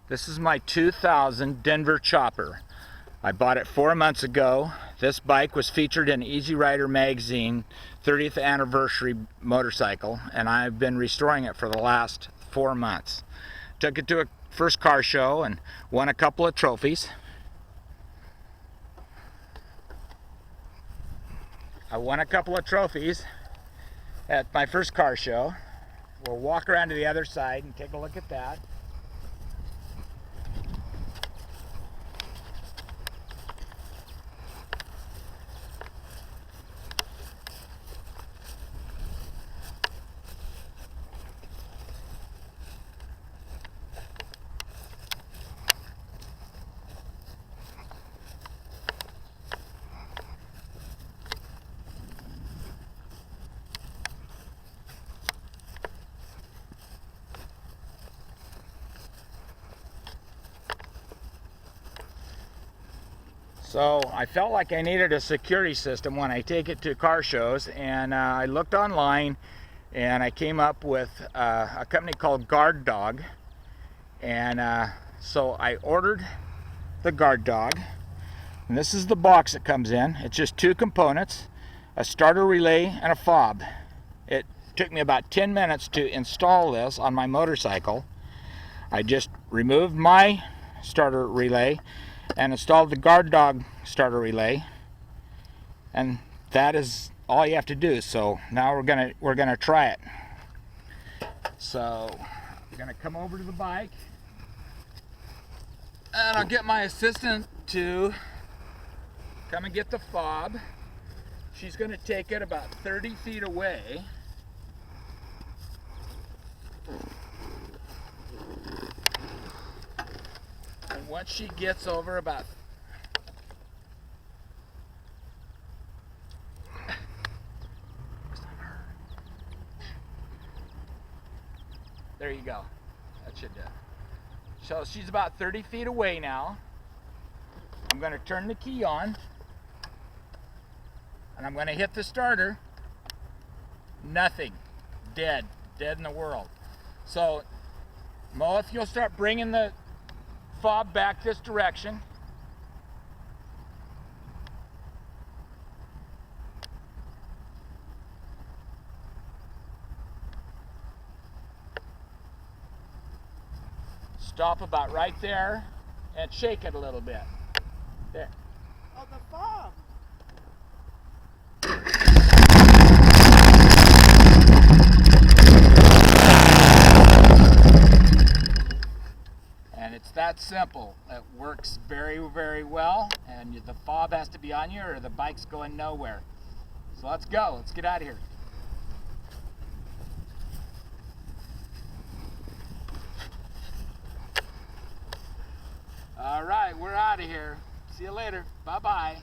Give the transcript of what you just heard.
This is my 2000 Denver Chopper. I bought it 4 months ago. This bike was featured in Easy Rider magazine 30th anniversary motorcycle, and I've been restoring it for the last 4 months. Took it to a first car show and won a couple of trophies. I won a couple of trophies at my first car show. We'll walk around to the other side and take a look at that. So I felt like I needed a security system when I take it to car shows, and I looked online and I came up with a company called Guard Dawg, and so I ordered the Guard Dawg, and this is the box it comes in. It's just two components, a starter relay and a fob. It took me about 10 minutes to install this on my motorcycle. I just removed my starter relay and installed the Guard Dawg starter relay, and that is all you have to do. So now we're gonna try it. So I'm gonna come over to the bike, and I'll get my assistant to come and get the fob. She's gonna take it about 30 feet away. And once she gets over about there you go. That should do it. So she's about 30 feet away now. I'm going to turn the key on, and I'm going to hit the starter. Nothing. Dead in the world. So Mo, if you'll start bringing the fob back this direction. Stop about right there and shake it a little bit. There. Oh, the fob! And it's that simple. It works very, very well, and the fob has to be on you or the bike's going nowhere. So let's go. Let's get out of here. All right, we're out of here. See you later. Bye-bye.